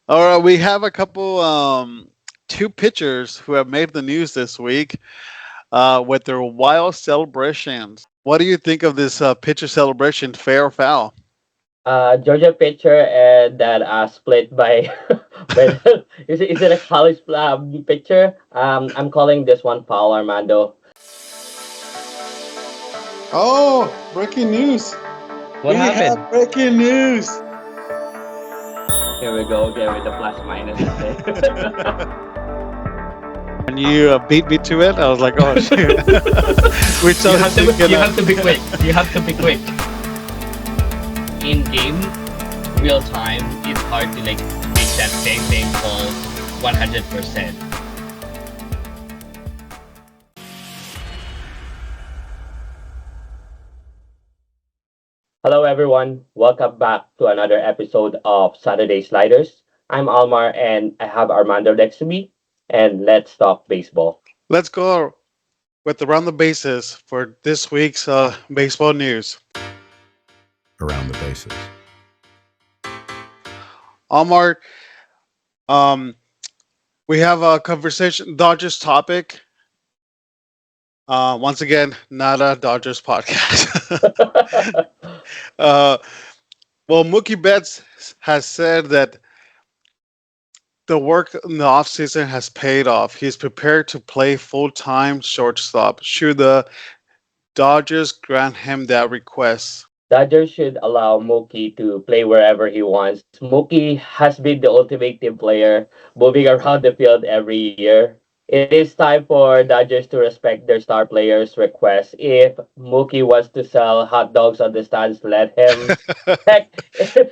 All right, we have a couple, two pitchers who have made the news this week with their wild celebrations. What do you think of this pitcher celebration, fair or foul? Georgia pitcher and that split by by is it a college pitcher? I'm calling this one foul, Armando. Oh, breaking news. What We have happened? breaking news. Here we go again with the plus minuses there. When you beat me to it, I was like, oh, shoot. We You started have to thinking you of. have to be quick. You have to be quick. In game, real time, it's hard to like make that same thing call 100%. Hello everyone, welcome back to another episode of Saturday Sliders. I'm Almar and I have Armando next to me, and let's talk baseball. Let's go with the round the bases for this week's baseball news. Around the bases. Omar, um, we have a conversation, Dodgers topic. Once again, not a Dodgers podcast. uh, well, Mookie Betts has said that the work in the offseason has paid off. He's prepared to play full time shortstop should the Dodgers grant him that request. Dodgers should allow Mookie to play wherever he wants. Mookie has been the ultimate team player, moving around the field every year. It is time for Dodgers to respect their star players' request. If Mookie wants to sell hot dogs on the stands, let him. Heck,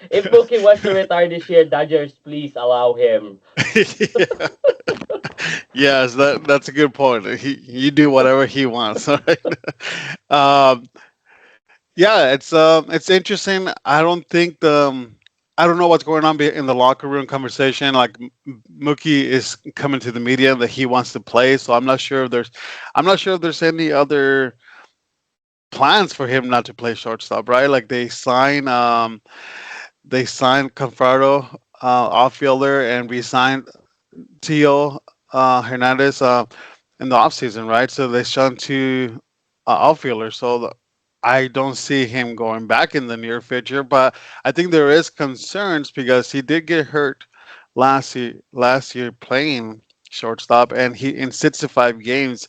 if Mookie wants to retire this year, Dodgers, please allow him. Yeah. Yes, that's a good point. He do whatever he wants, right? um, yeah, it's interesting. I don't know what's going on in the locker room conversation. Like Mookie is coming to the media that he wants to play, so I'm not sure if there's any other plans for him not to play shortstop, right? Like they signed Confardo, outfielder, and re-signed Tio Hernandez in the offseason, right? So they signed two outfielders. I don't see him going back in the near future, but I think there is concerns because he did get hurt last year playing shortstop, and he in 65 games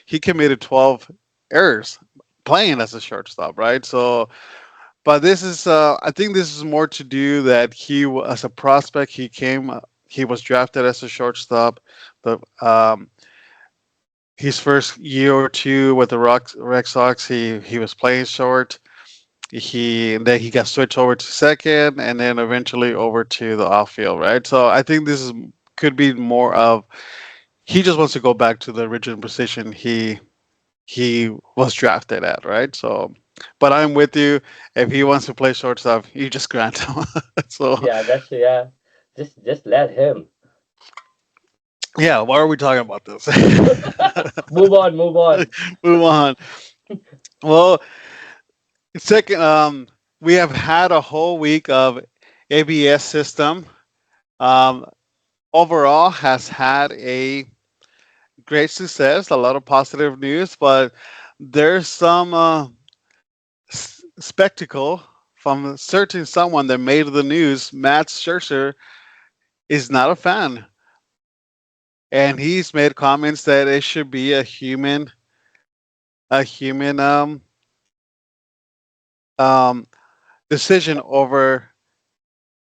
he committed 12 errors playing as a shortstop, right? So, but this is I think this is more to do that as a prospect he was drafted as a shortstop. The His first year or two with the Red Sox, he was playing short. He got switched over to second, and then eventually over to the outfield, right? So I think could be more of he just wants to go back to the original position he was drafted at, right? So, but I'm with you. If he wants to play shortstop, you just grant him. So Yeah. Just let him. yeah, why are we talking about this? Move on, move on. Move on. Well, second, we have had a whole week of ABS system. Um, Overall, has had a great success, a lot of positive news, but there's some spectacle from a certain someone that made the news. Matt Scherzer is not a fan, and he's made comments that it should be a human um, decision over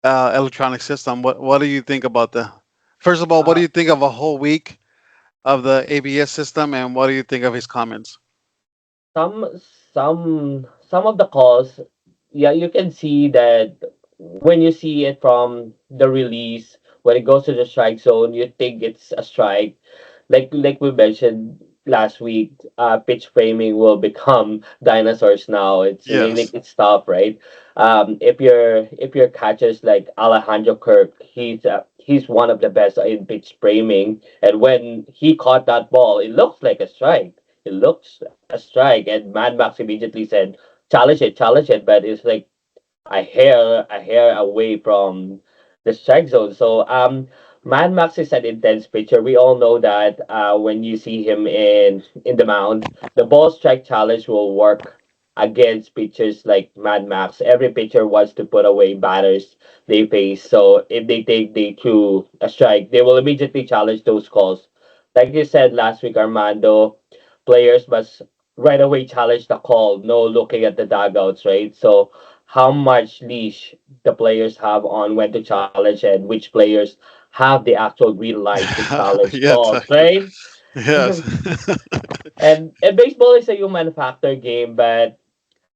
electronic system. What do you think about the? First of all, what do Uh, you think of a whole week of the ABS system, and what do you think of his comments? some some of the calls, yeah, you can see that when you see it from the release, when it goes to the strike zone, you think it's a strike. Like we mentioned last week, pitch framing will become dinosaurs now. It's really Yes. it's tough, right? If your catchers like Alejandro Kirk, he's one of the best in pitch framing, and when he caught that ball, it looks like a strike. It looks a strike, and Mad Max immediately said, challenge it," but it's like a hair away from the strike zone. So Mad Max is an intense pitcher. We all know that when you see him in the mound, the ball strike challenge will work against pitchers like Mad Max. Every pitcher wants to put away batters they face. So if they take they to a strike, they will immediately challenge those calls. Like you said last week, Armando, players must right away challenge the call, no looking at the dugouts, right? So how much leash the players have on when to challenge and which players have the actual green light to challenge Yes, calls, right? yes. And baseball is a human factor game, but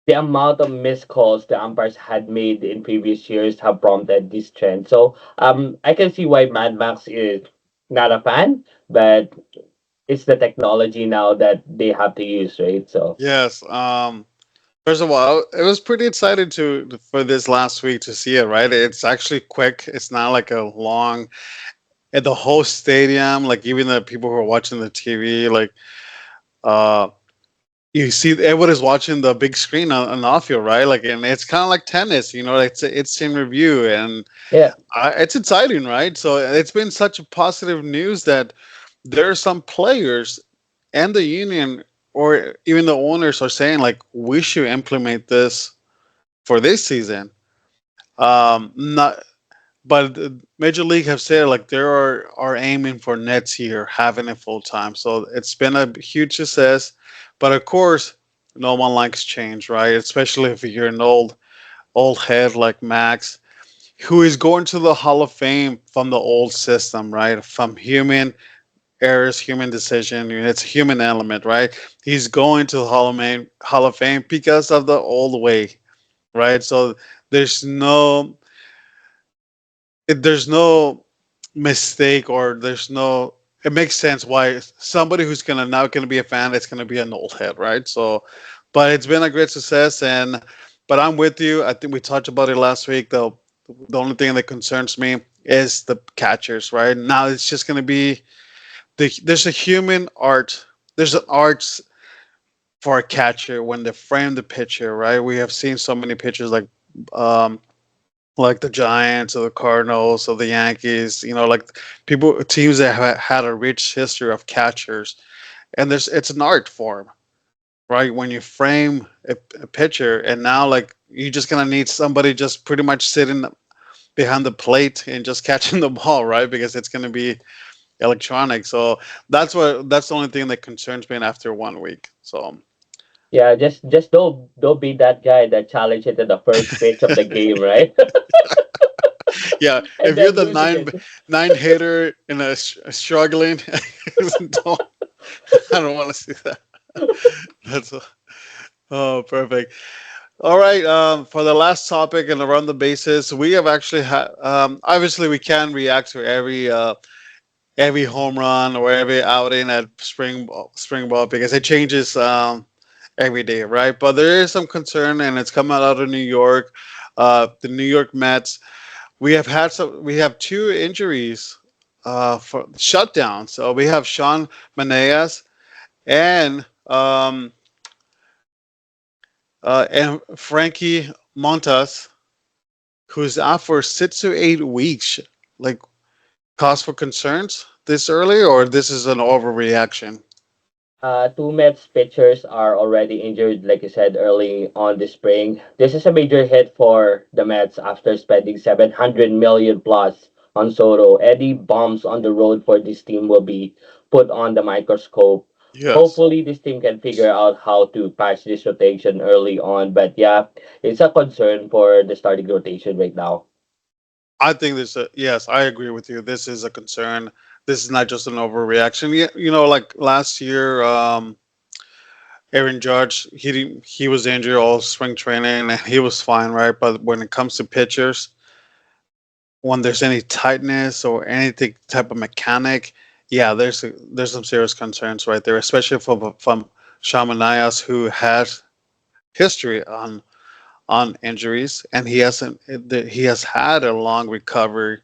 the amount of missed calls the umpires had made in previous years have prompted this trend. So I can see why Mad Max is not a fan, but it's the technology now that they have to use, right? So Yes. First of all, it was pretty excited to for this last week to see it. Right, it's actually quick. It's not like a long. At the whole stadium, like even the people who are watching the TV, like uh, you see everybody's watching the big screen on the outfield, right? Like, and it's kind of like tennis, it's in review, and yeah, it's exciting, right? So it's been such a positive news that there are some players and the union or even the owners are saying like we should implement this for this season. Not, but the Major League have said like they are aiming for next year having it full time. So it's been a huge success. But of course, no one likes change, right? Especially if you're an old head like Max, who is going to the Hall of Fame from the old system, right? From human errors, human decision. It's a human element, right? He's going to the Hall of Fame because of the old way, right? So there's no there's no mistake or there's no it makes sense why somebody who's gonna now gonna be a fan it's gonna be an old head, right? So but it's been a great success, and but I'm with you. I think we talked about it last week. The only thing that concerns me is the catchers, right? Now it's just gonna be there's a human art. There's an art for a catcher when they frame the pitcher, right? We have seen so many pitchers um, like the Giants or the Cardinals or the Yankees, like people teams that have had a rich history of catchers, and it's an art form, right? When you frame a pitcher, and now like you're just gonna need somebody just pretty much sitting behind the plate and just catching the ball, right? Because it's gonna be electronic. So that's the only thing that concerns me after 1 week. So yeah, just don't be that guy that challenge it at the first pitch of the game, right? yeah, And if you're then the losing nine it. nine hitter in struggling, don't, I don't want to see that. That's oh perfect. All right. For the last topic and around the bases, we have actually had. Obviously, we can react to every home run or every outing at spring ball because it changes every day, right? But there is some concern, and it's coming out of New York. The New York Mets. We have two injuries for shutdowns. So we have Sean Maneas and and Frankie Montas, who's out for 6 to 8 weeks. Like, cause for concerns this early, or this is an overreaction? Two Mets pitchers are already injured, like you said, early on this spring. This is a major hit for the Mets after spending 700 million plus on Soto. Any bombs on the road for this team will be put on the microscope. Yes. Hopefully, this team can figure out how to patch this rotation early on. But yeah, it's a concern for the starting rotation right now. I think yes, I agree with you. This is a concern. This is not just an overreaction. Yeah, like last year, Aaron Judge, he was injured all spring training and he was fine, right? But when it comes to pitchers, when there's any tightness or anything type of mechanic, yeah, there's some serious concerns right there, especially from Shamanayas who has history on injuries, and he has had a long recovery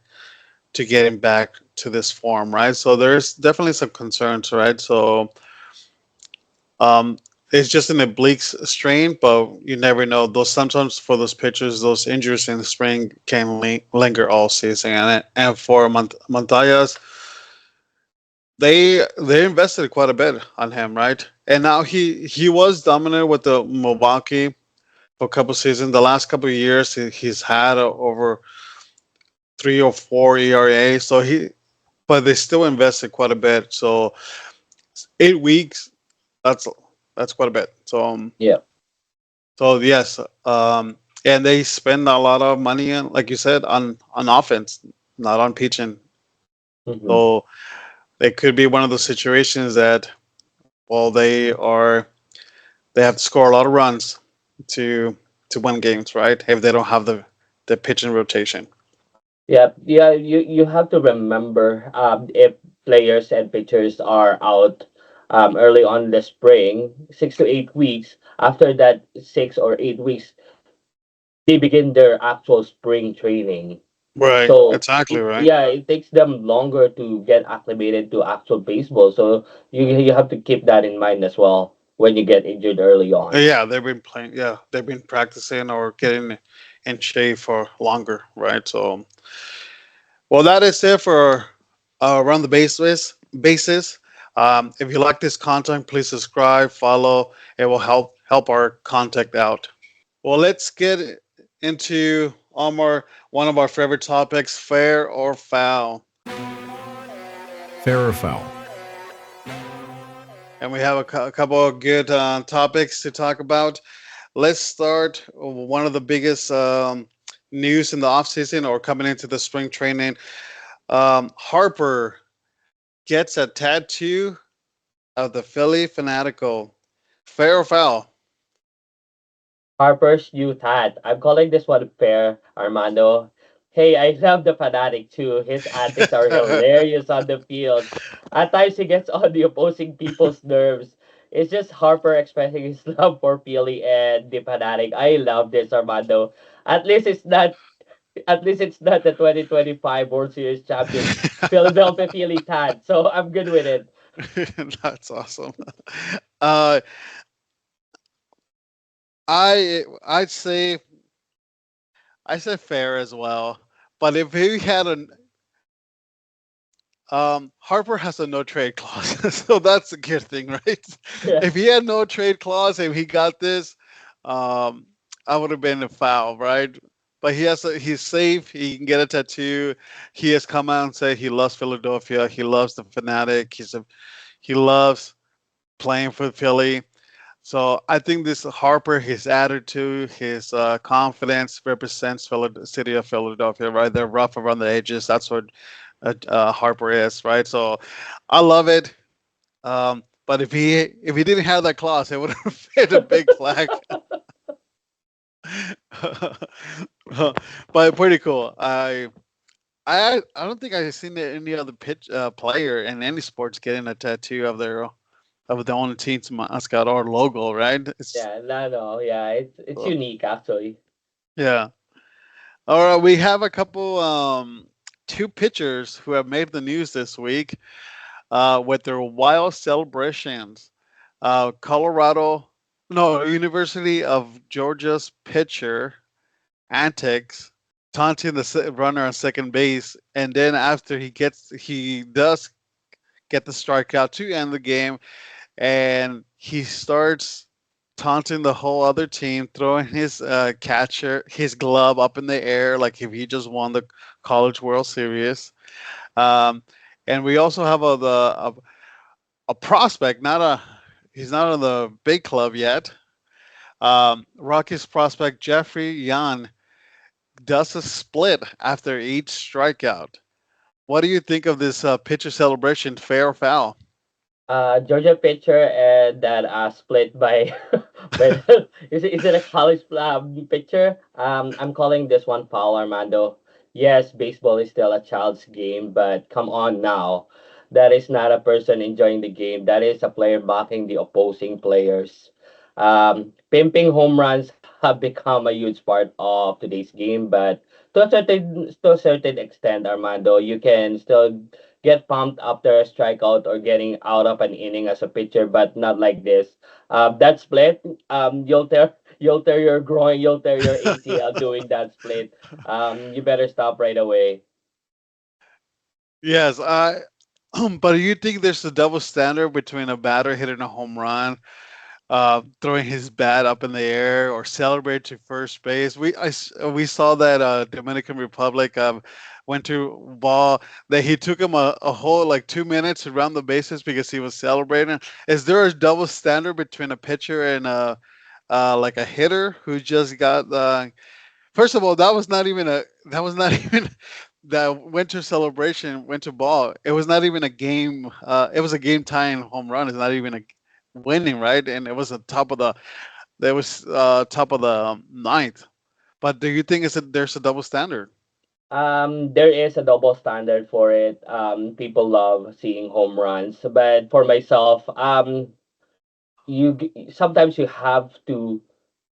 to getting back to this form, right? So there's definitely some concerns, right? So um, it's just an oblique strain, but you never know. Those sometimes for those pitchers, those injuries in the spring can linger all season. And for Montoya's, they invested quite a bit on him, right? And now he was dominant with the Milwaukee for a couple seasons. The last couple of years, he's had over 3 or 4 ERA. So but they still invested quite a bit. So 8 weeks, that's that's quite a bit. Yeah. So yes, and they spend a lot of money, like you said, on offense, not on pitching. Hmm. So it could be one of those situations that, well, they have to score a lot of runs to win games, right? If they don't have the pitching rotation. Yeah, yeah. You have to remember, if players and pitchers are out early on the spring, 6 to 8 weeks. After that 6 or 8 weeks, they begin their actual spring training. Right. So Exactly right. yeah, it takes them longer to get acclimated to actual baseball. So you have to keep that in mind as well when you get injured early on. Yeah, they've been playing. Yeah, they've been practicing or getting in shape for longer, right? So, well, that is it for around the basis. If you like this content, please subscribe, follow. It will help our contact out. Well, let's get into one of our favorite topics: fair or foul. Fair or foul? And we have a couple of good topics to talk about. Let's start one of the biggest news in the offseason or coming into the spring training. Harper gets a tattoo of the Philly Fanatical. Fair or foul? Harper's youth hat. I'm calling this one fair, Armando. Hey, I love the fanatic too. His antics are hilarious on the field. At times he gets on the opposing people's nerves. It's just Harper expressing his love for Philly and the fanatic. I love this, Armando. At least it's not at least it's not the 2025 World Series champions Philadelphia Philly tad. So I'm good with it. That's awesome. Uh, I'd say I say fair as well. But if he had a Harper has a no trade clause, so that's a good thing, right? Yeah. If he had no trade clause, if he got this, um, I would have been a foul, right? But he's safe. He can get a tattoo. He has come out and said he loves Philadelphia. He loves the fanatic. He loves playing for Philly. So I think this Harper, his attitude, his confidence represents city of Philadelphia, right? They're rough around the edges. That's what Harper is, right? So I love it. But if he didn't have that clause, it would have been a big flag. But pretty cool. I don't think I've seen any other pitch player in any sports getting a tattoo of the own team's mascot or logo, right? It's Yeah, no, no, yeah, it's unique actually. yeah. All right, we have a couple two pitchers who have made the news this week with their wild celebrations. Colorado, no, University of Georgia's pitcher antics, taunting the runner on second base, and then after he does get the strikeout to end the game, and he starts taunting the whole other team, throwing his glove up in the air like if he just won the College World Series. Um, and we also have a prospect, not a he's not on the big club yet. Rockies prospect Jeffrey Yan does a split after each strikeout. What do you think of this pitcher celebration, fair or foul? Georgia pitcher and that split by by is it a college pitcher? I'm calling this one foul, Armando. Yes, baseball is still a child's game, but come on now. That is not a person enjoying the game. That is a player mocking the opposing players. Pimping home runs have become a huge part of today's game, but to a certain extent, Armando, you can still get pumped after a strikeout or getting out of an inning as a pitcher, but not like this. That split, you'll tear your groin, you'll tear your ACL doing that split. You better stop right away. Yes, I. But do you think there's a double standard between a batter hitting a home run, throwing his bat up in the air, or celebrate to first base? We saw that Dominican Republic went to ball that he took him a whole like 2 minutes to run the bases because he was celebrating. Is there a double standard between a pitcher and a like a hitter who just got first of all, that was not even that winter celebration, winter ball. It was not even a game. It was a game tying home run. It's not even a winning, right? And it was a top of the. It was top of the ninth. But do you think there's a double standard? There is a double standard for it. People love seeing home runs, but for myself, sometimes you have to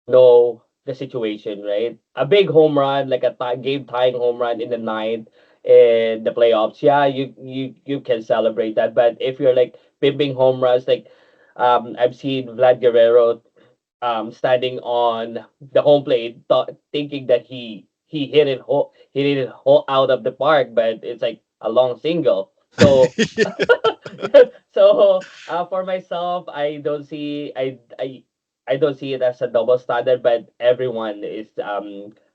know the situation, right? A big home run, like a game tying home run in the ninth in the playoffs, yeah, you can celebrate that. But if you're like pimping home runs, like I've seen Vlad Guerrero standing on the home plate, thinking that he hit it out of the park, but it's like a long single. So so for myself, I don't see it as a double standard, but everyone is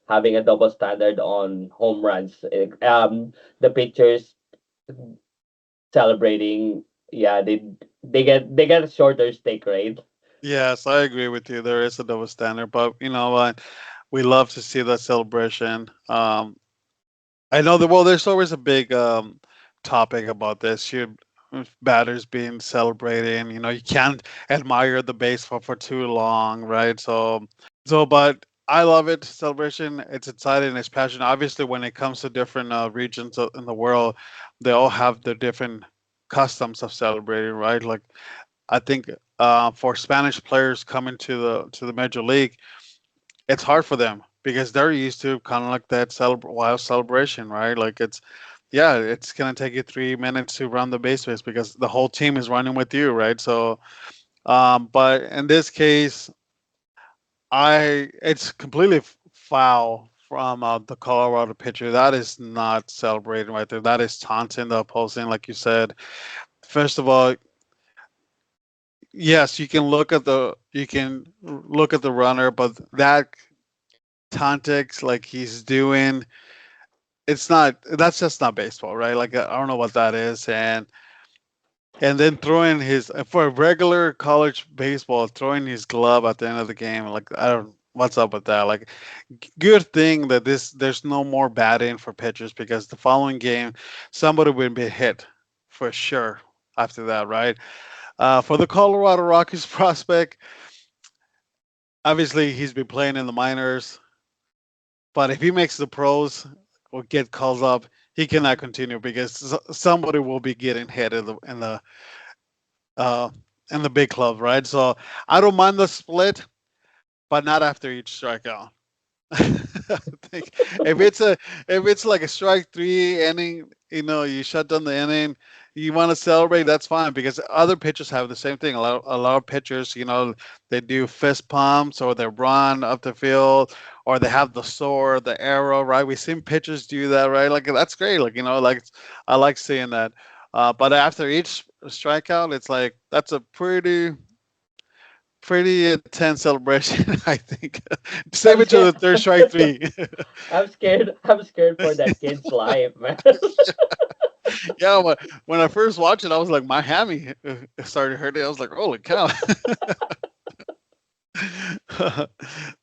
having a double standard on home runs. The pitchers celebrating, yeah, they get a shorter stick, right? Yes, I agree with you. There is a double standard, but you know what? We love to see that celebration. I know that. Well, there's always a big topic about this. You batters being celebrating. You know, you can't admire the baseball for too long, right? But I love it. Celebration. It's exciting. It's passionate. Obviously, when it comes to different regions in the world, they all have their different customs of celebrating, right? Like I think for Spanish players coming to the major league, it's hard for them because they're used to kind of like that wild celebration, right? Like yeah, it's gonna take you 3 minutes to run the bases because the whole team is running with you, right? So, but in this case, it's completely foul from the Colorado pitcher. That is not celebrating right there. That is taunting the opposing, like you said. First of all, yes, you can look at the runner, but that tactics like he's doing, it's not. That's just not baseball, right? Like I don't know what that is, and then throwing his for a regular college baseball, throwing his glove at the end of the game. Like I don't. What's up with that? Like, good thing that there's no more batting for pitchers because the following game, somebody would be hit for sure after that, right? For the Colorado Rockies prospect, obviously he's been playing in the minors, but if he makes the pros or get called up, he cannot continue because somebody will be getting hit uh, in the big club, right? So I don't mind the split, but not after each strikeout. I think if it's a if it's like a strike three inning, you shut down the inning, you want to celebrate, that's fine because other pitchers have the same thing. A lot of pitchers, they do fist pumps or they run up the field or they have the sword, the arrow, right? We've seen pitchers do that, right? Like that's great. Like like I like seeing that. But after each strikeout, it's like that's a pretty intense celebration, I think. Save I'm it to the scared. third strike three. I'm scared. I'm scared for that kid's life, man. Yeah, when I first watched it, I was like, my hammy started hurting. I was like, holy cow.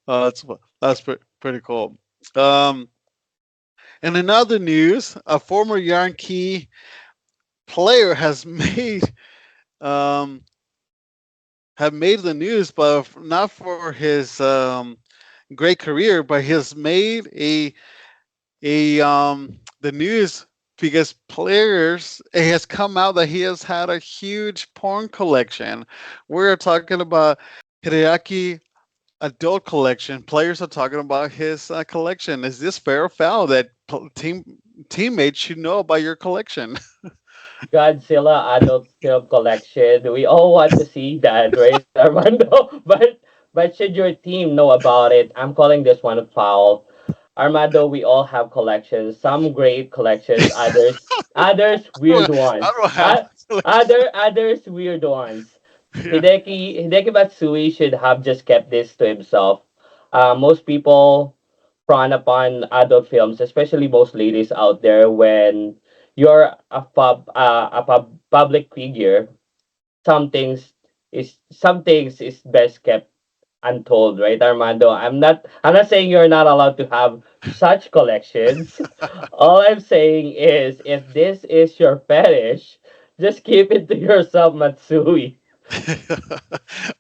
uh, that's pretty cool. Um, and in other news, a former Yankee player has um, made the news, but not for his great career, but he has made the news because players it has come out that he has had a huge porn collection. We're talking about Hideaki adult collection. Players are talking about his collection. Is this fair or foul that teammates should know about your collection? Godzilla adult film collection. We all want to see that, right, Armando? But should your team know about it? I'm calling this one foul. Armando, we all have collections. Some great collections, others weird I ones. don't have Others weird ones. yeah. Hideki Matsui should have just kept this to himself. Most people frown upon adult films, especially most ladies out there. When you're a public figure, some things is best kept untold, right, Armando? I'm not saying you're not allowed to have such collections. All I'm saying is if this is your fetish, just keep it to yourself, Matsui.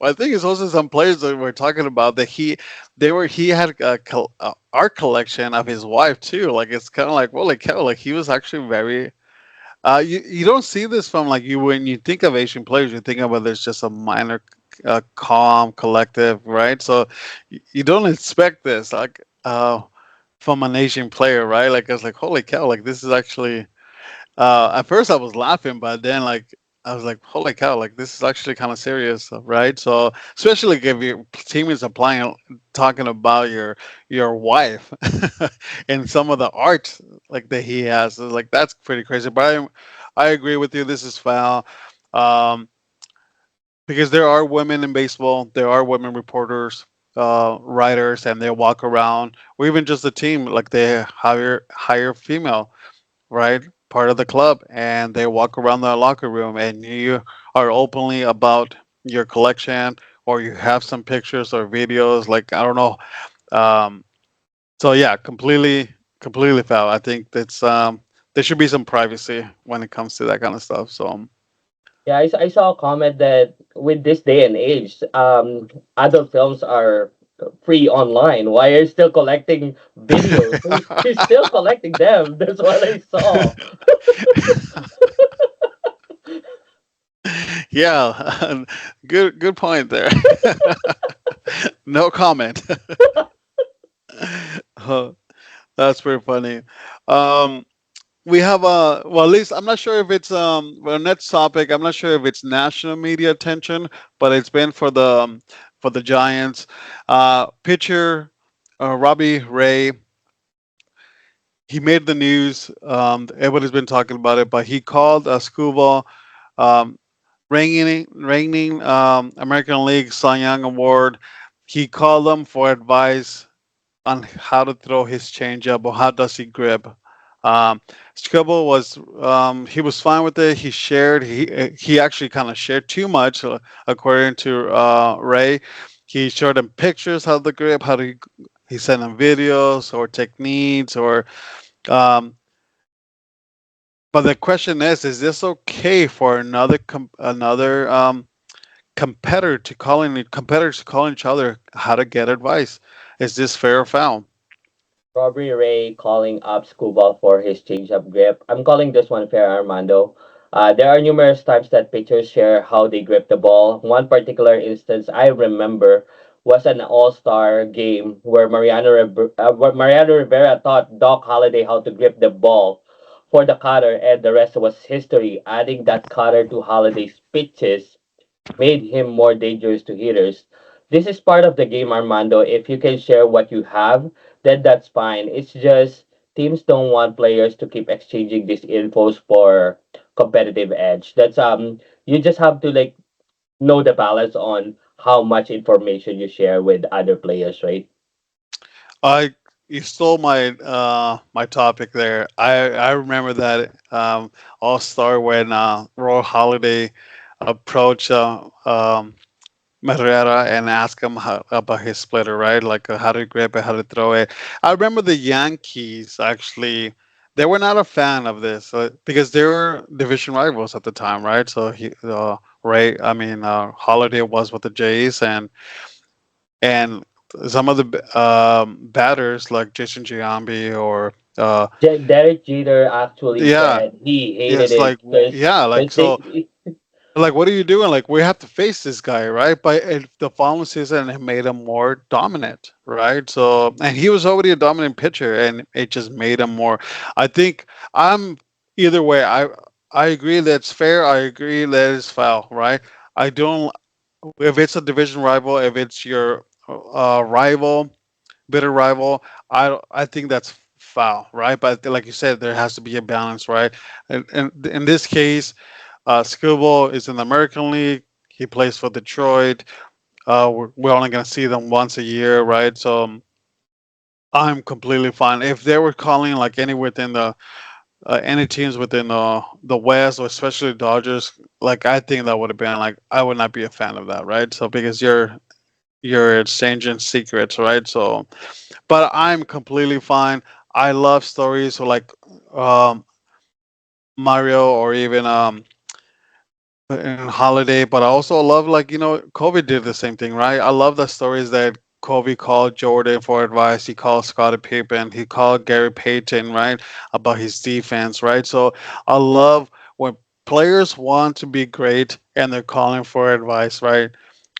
Well, I think it's also some players that we're talking about that he had a art collection of his wife too. Like it's kind of like well, like cow, like he was actually very. You don't see this from like you when you think of Asian players, you think of there's just a minor, calm, collective, right? So you don't expect this like from an Asian player, right? Like it's like holy cow, like this is actually at first I was laughing, but then like I was like, holy cow, like this is actually kind of serious, right? So especially if your team is applying, talking about your wife and some of the art like that he has, like that's pretty crazy. But I agree with you. This is foul. Um, because there are women in baseball, there are women reporters, writers, and they walk around, or even just the team, like they hire female, right? Part of the club, and they walk around the locker room, and you are openly about your collection, or you have some pictures or videos. Like I don't know. Um, so yeah, completely foul. I think that's there should be some privacy when it comes to that kind of stuff. So Yeah, I saw a comment that with this day and age, adult films are free online. Why are you still collecting videos? He's still collecting them. That's what I saw. yeah, good point there. No comment. Uh, that's pretty funny. Um, we have well, at least I'm not sure if it's well, next topic. I'm not sure if it's national media attention, but it's been for the Giants. Pitcher Robbie Ray, he made the news. Everybody's been talking about it, but he called Scuba, um, reigning American League Cy Young Award. He called them for advice on how to throw his changeup or how does he grip. Um, Scribble was he was fine with it. He actually kind of shared too much, according to Ray. He showed him pictures of the grip, how to he sent him videos or techniques or um, but the question is this okay for another competitors to calling each other how to get advice? Is this fair or foul? Robbie Ray calling up Scuba for his change-up grip. I'm calling this one fair, Armando. There are numerous times that pitchers share how they grip the ball. One particular instance I remember was an All-Star game where Mariano Rivera taught Doc Holliday how to grip the ball for the cutter, and the rest was history. Adding that cutter to Holliday's pitches made him more dangerous to hitters. This is part of the game, Armando. If you can share what you have, then that's fine. It's just teams don't want players to keep exchanging these infos for competitive edge. That's you just have to like know the balance on how much information you share with other players, right? I You stole my topic there. I remember that All Star when Roy Holiday approached Herrera and asked him about his splitter, right? Like how to grip it, how to throw it. I remember the Yankees actually. They were not a fan of this because they were division rivals at the time, right? So Holiday was with the Jays, and some of the batters like Jason Giambi or Derek Jeter actually yeah, said he hated yes, it like yeah, like because so they like what are you doing? Like we have to face this guy, right? But the following season it made him more dominant, right? So and he was already a dominant pitcher, and it just made him more. I think I'm either way. I agree that it's fair. I agree that it's foul, right? I don't. If it's a division rival, if it's your rival, bitter rival, I think that's foul, right? But like you said, there has to be a balance, right? And in this case, Scoville is in the American League. He plays for Detroit. We're only going to see them once a year, right? So I'm completely fine. If they were calling like any teams within the West, or especially Dodgers, like I think that would have been like I would not be a fan of that, right? So because you're exchanging secrets, right? So, but I'm completely fine. I love stories like um, Mario or even in Holiday, but I also love like Kobe did the same thing, right? I love the stories that Kobe called Jordan for advice. He called Scottie Pippen. He called Gary Payton, right, about his defense, right? So I love when players want to be great and they're calling for advice, right?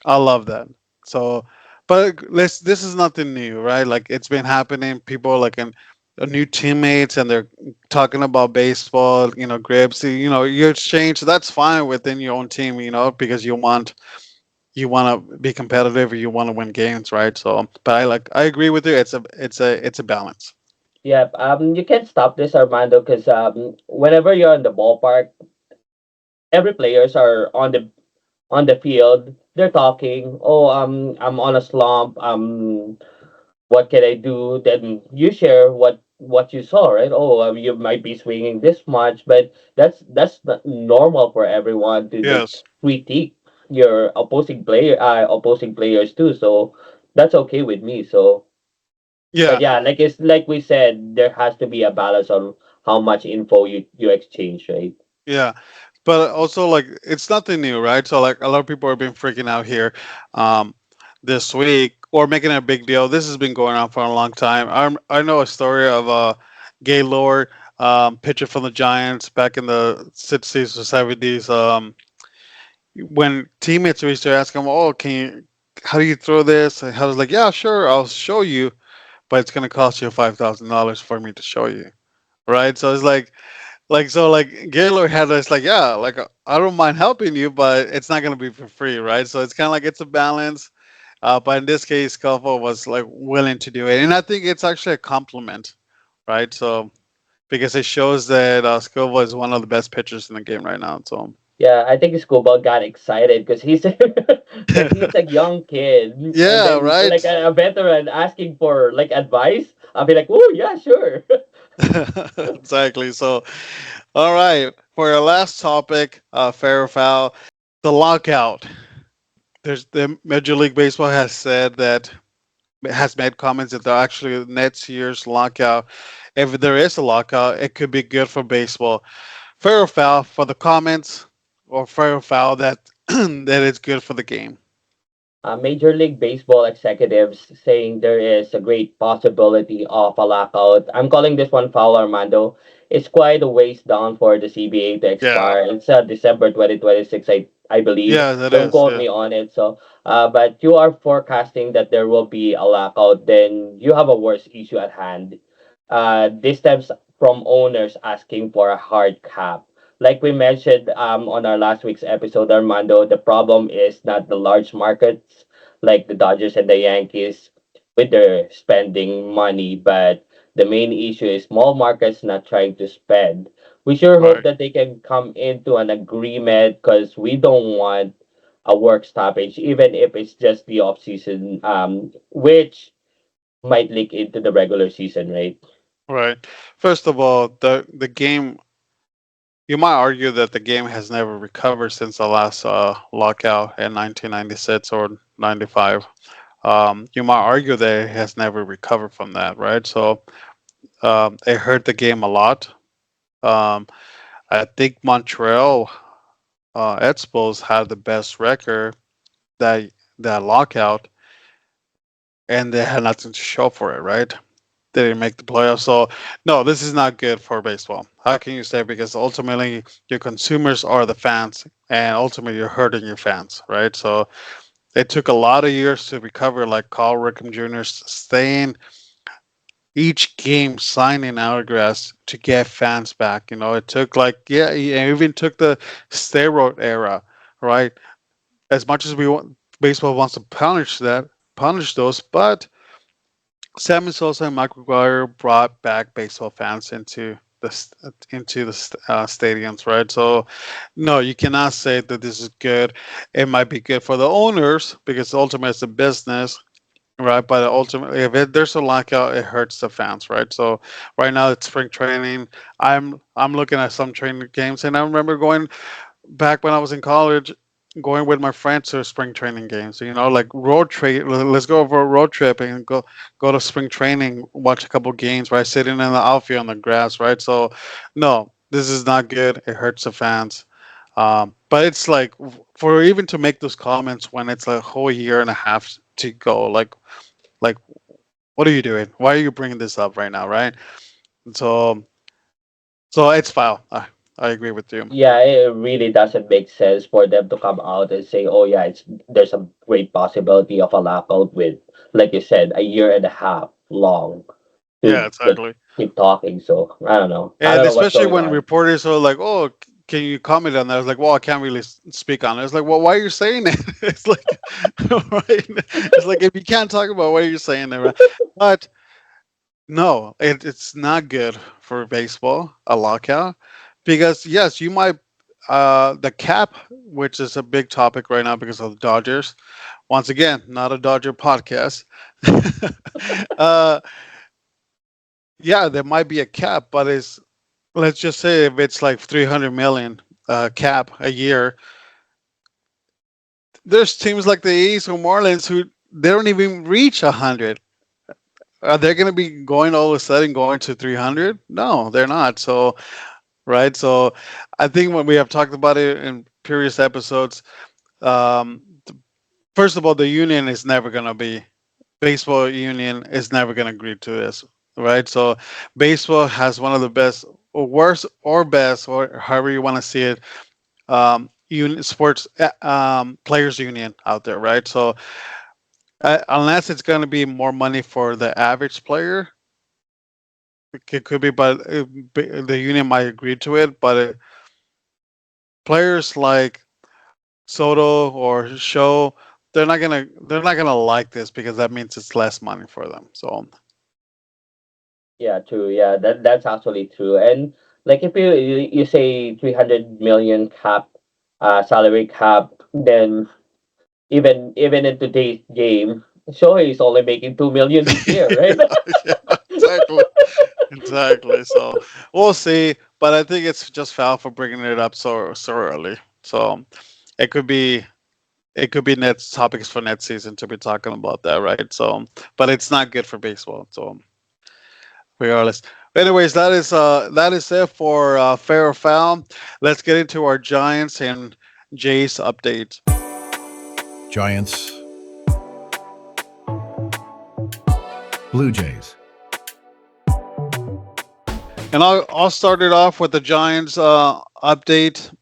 I love that. So, but this is nothing new, right? Like it's been happening. People like in new teammates and they're talking about baseball, grips, you exchange. That's fine within your own team, because you want to be competitive or you want to win games, right? So, but I agree with you. It's a balance. Yeah, you can't stop this, Armando, because whenever you're in the ballpark, every players are on the field. They're talking. Oh, I'm on a slump. What can I do? Then you share what you saw, right? Oh, you might be swinging this much, but that's not normal for everyone to like Yes. critique your opposing players too. So that's okay with me. So, but Yeah. yeah, it's like we said, there has to be a balance on how much info you exchange, right? Yeah, but also like it's nothing new, right? So like a lot of people have been freaking out here, um, this week or making a big deal. This has been going on for a long time. I know a story of Gaylord, pitcher from the Giants back in the 60s or 70s. When teammates used to ask him, "Oh, how do you throw this?" And he was like, "Yeah, sure, I'll show you, but it's gonna cost you $5,000 for me to show you." Right? So it's like Gaylord had this like, yeah, like I don't mind helping you, but it's not gonna be for free, right? So it's kind of like it's a balance. But in this case, Kelfo was like willing to do it, and I think it's actually a compliment, right? So because it shows that Scoville is one of the best pitchers in the game right now. So Yeah, I think Scuba got excited because he's like he's a young kid, and yeah, then right. like a veteran asking for like advice. I'll be like, oh yeah, sure. Exactly. So, all right, for our last topic, fair or foul, the lockout. There's the Major League Baseball has said that has made comments that they're actually next year's lockout. If there is a lockout, it could be good for baseball. Fair or foul for the comments, or fair or foul that that it's good for the game. Major League Baseball executives saying there is a great possibility of a lockout. I'm calling this one foul, Armando. It's quite a ways down for the CBA to Yeah. expire. It's December 2026, I believe. Yeah, that Don't is. quote Yeah. me on it. So, but you are forecasting that there will be a lockout, then you have a worse issue at hand. This stems from owners asking for a hard cap. Like we mentioned on our last week's episode, Armando, the problem is not the large markets like the Dodgers and the Yankees with their spending money, but the main issue is small markets not trying to spend. We sure hope Right. that they can come into an agreement because we don't want a work stoppage, even if it's just the off season, which might leak into the regular season, right? Right. First of all, the game. You might argue that the game has never recovered since the last lockout in 1996 or 95. You might argue that it has never recovered from that, right? So it hurt the game a lot. Um, I think Montreal Expos had the best record that that lockout, and they had nothing to show for it, right? They didn't make the playoffs. So no, this is not good for baseball. How can you say? Because ultimately your consumers are the fans, and ultimately you're hurting your fans, right? So it took a lot of years to recover, like Carl Rickham Jr. staying each game signing autographs to get fans back. You know, it took like yeah, it even took the steroid era, right? As much as we want, baseball wants to punish those, but Sammy Sosa and Mike McGuire brought back baseball fans into the stadiums, right? So, no, you cannot say that this is good. It might be good for the owners because ultimately it's a business, right? But ultimately, there's a lockout, it hurts the fans, right? So, right now it's spring training. I'm looking at some training games, and I remember going back when I was in college, going with my friends to spring training games. You know, like road trip. Let's go over a road trip and go to spring training, watch a couple games, right? Sitting in the outfield on the grass, right? So, no, this is not good. It hurts the fans. But it's like for even to make those comments when it's a whole year and a half to go, like what are you doing? Why are you bringing this up right now, right? So, so it's foul. I agree with you. Yeah, it really doesn't make sense for them to come out and say, "Oh yeah, it's there's a great possibility of a lockout with, like you said, a year and a half long Yeah, to just exactly. keep talking." So I don't know. I And don't know what's especially going when on. reporters are like, "Oh, can you comment on that?" I was like, "Well, I can't really speak on it." It's like, "Well, why are you saying it?" It's like, right? It's like if you can't talk about why you're saying it, right? But no, it's not good for baseball a lockout because yes, you might the cap, which is a big topic right now because of the Dodgers. Once again, not a Dodger podcast. uh, yeah, there might be a cap, but it's let's just say if it's like 300 million cap a year, there's teams like the A's or Marlins who they don't even reach 100. Are they going to be going all of a sudden going to 300? No, they're not. So, right. So, I think when we have talked about it in previous episodes, um, first of all, the union is never going to be baseball union is never going to agree to this, right? So, baseball has one of the best, or worst, or best, or however you want to see it, sports players union out there, right? So unless it's going to be more money for the average player, it could be, but the union might agree to it. But players like Soto or Show, they're not gonna like this because that means it's less money for them. So Yeah, true. Yeah, that's actually true. And like if you say 300 million cap, salary cap, then even in today's game, Shohei is only making 2 million this year, right? yeah, exactly, exactly. So we'll see, but I think it's just foul for bringing it up so early. So it could be it could be net topics for next season to be talking about that, right? So, but it's not good for baseball. So, regardless. Anyways, that is it for fair or foul. Let's get into our Giants and Jays update. Giants, Blue Jays. And I'll start it off with the Giants update.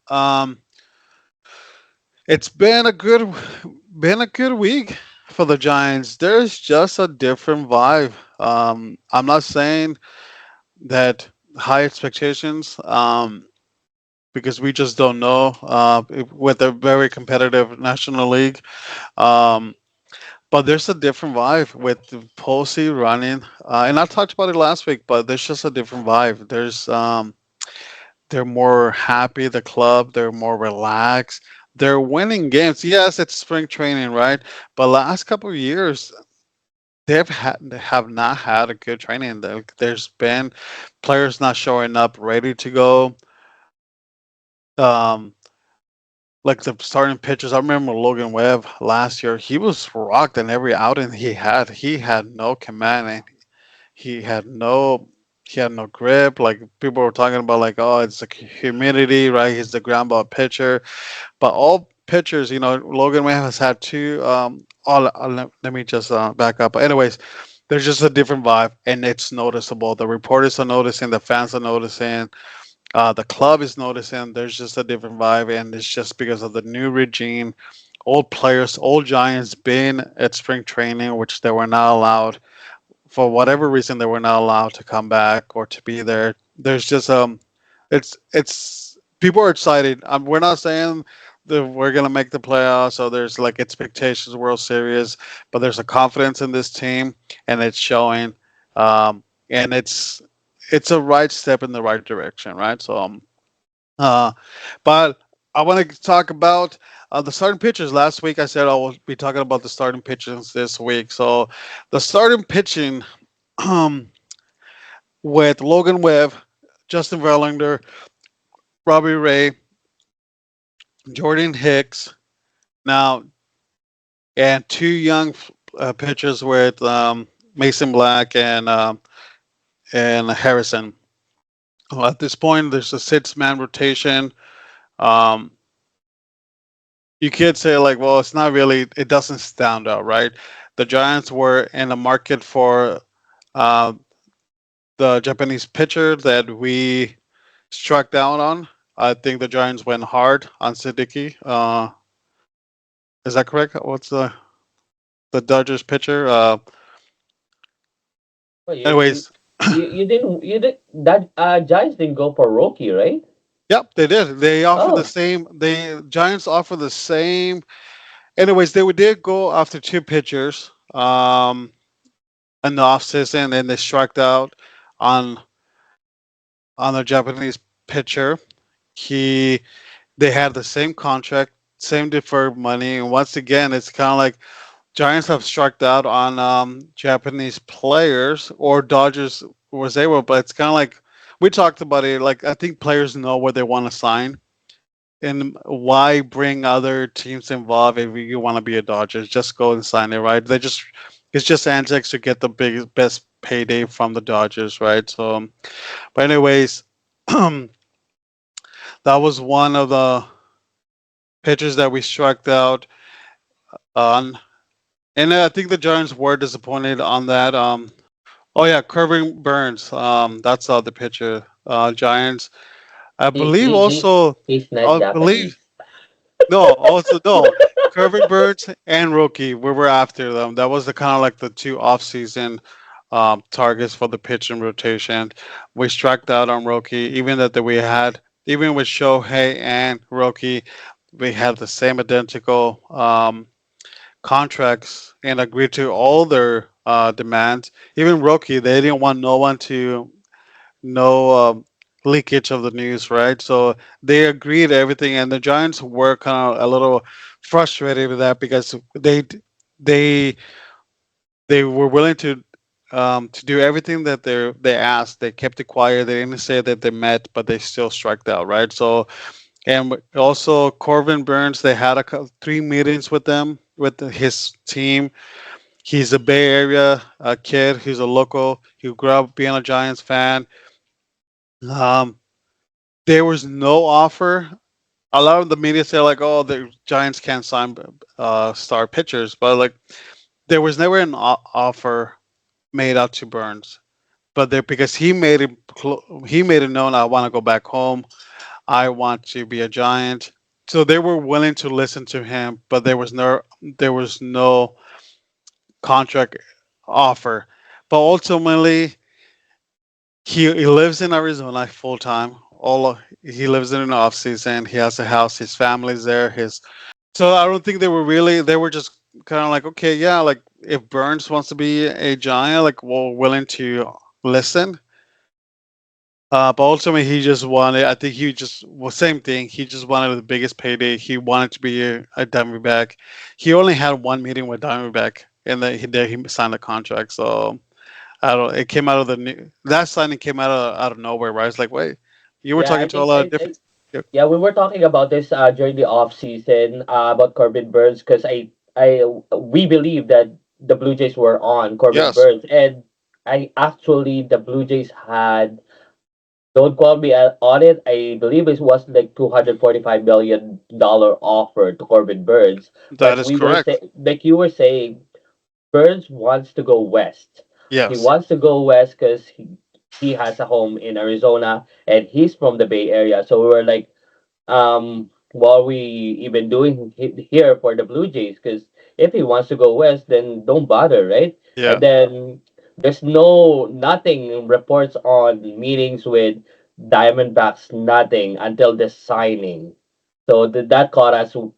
It's been a good week for the Giants. There's just a different vibe. I'm not saying that high expectations. Because we just don't know with a very competitive National League. Um, but there's a different vibe with the Posey running, and I talked about it last week. But there's just a different vibe. They're more happy. The club, they're more relaxed. They're winning games. Yes, it's spring training, right? But last couple of years, they have not had a good training. There's been players not showing up ready to go. Um, like the starting pitchers. I remember Logan Webb last year. He was rocked in every outing he had. He had no command. And he had no he had no grip. Like people were talking about, like, oh, it's the humidity, right? He's the ground ball pitcher. But all pitchers, Logan Webb has had two. Let me just back up. Anyways, there's just a different vibe, and it's noticeable. The reporters are noticing. The fans are noticing. The club is noticing there's just a different vibe, and it's just because of the new regime. Old players, old Giants been at spring training, which they were not allowed for whatever reason they were not allowed to come back or to be there. There's just it's people are excited. We're not saying that we're gonna make the playoffs or there's like expectations World Series, but there's a confidence in this team and it's showing, and it's a right step in the right direction, right? So uh, but I want to talk about the starting pitchers. Last week I said I will be talking about the starting pitchers this week. So the starting pitching um, with Logan Webb, Justin Verlander, Robbie Ray, Jordan Hicks, now, and two young pitchers with Mason Black and Harrison. Well, at this point, there's a six-man rotation. Um, you could say like, well, it's not really. It doesn't stand out, right? The Giants were in the market for uh, the Japanese pitcher that we struck down on. I think the Giants went hard on Siddiqui. Is that correct? What's the Dodgers pitcher? Well, you Anyways, you did that. Giants didn't go for Roki, right? yep, they did. They offered the Oh, same. The Giants offered the same. Anyways, did go after two pitchers in the offseason, and they struck out on the Japanese pitcher. He They had the same contract, same deferred money, and once again, it's kind of like Giants have struck out on Japanese players, or Dodgers was able, but it's kind of like we talked about it. Like I think players know where they want to sign, and why bring other teams involved if you want to be a Dodgers? Just go and sign it, right? It's just antics to get the biggest best payday from the Dodgers, right? So, but anyways, that was one of the pitchers that we struck out on. And I think the Giants were disappointed on that. Oh yeah, Corbin Burns. That's the pitcher. Giants. I he believe he he also. he's not I believe Japanese. no. Also no. Corbin Burns and Rookie. We were after them. That was the kind of like the two off-season targets for the pitching rotation. We struck out on Rookie, even that we had even with Shohei and Rookie, we had the same identical contracts and agreed to all their demands. Even Roki, they didn't want no one to know leakage of the news, right? So they agreed to everything, and the Giants were kind of a little frustrated with that because they they were willing to do everything that they asked. They kept it quiet. They didn't say that they met, but they still struck out, right? So and also Corbin Burns, they had three meetings with them with his team. He's a Bay Area kid. He's a local. He grew up being a Giants fan. Um, there was no offer. A lot of the media say like, "Oh, the Giants can't sign star pitchers," but like there was never an offer made out to Burns. But there because he made it known I want to go back home. I want to be a Giant. So they were willing to listen to him, but there was no contract offer. But ultimately, he lives in Arizona full time. He lives in an off season. He has a house. His family's there. His So I don't think they were just kind of like, okay, yeah, like if Burns wants to be a Giant, like we're willing to listen. But ultimately, he just wanted. I think he just well, same thing. He just wanted the biggest payday. He wanted to be a Diamondback. He only had one meeting with Diamondback, and then he signed the contract. So I don't. It came out of that signing came out of nowhere. Right? It's like, wait, you were Yeah, talking I to a think lot of different. Yep. yeah, we were talking about this during the off season about Corbin Burns because I we believe that the Blue Jays were on Corbin Yes, Burns, and I actually the Blue Jays had, don't quote me on it, I believe it was like $245 million offer to Corbin Burns, that but is we were correct. like you were saying, Burns wants to go west. He Yes, wants to go west because he has a home in Arizona and he's from the Bay Area. So we were like, what are we even doing here for the Blue Jays? Because if he wants to go west, then don't bother, right? yeah, And then There's no nothing reports on meetings with Diamondbacks, nothing until the signing. So that caught us with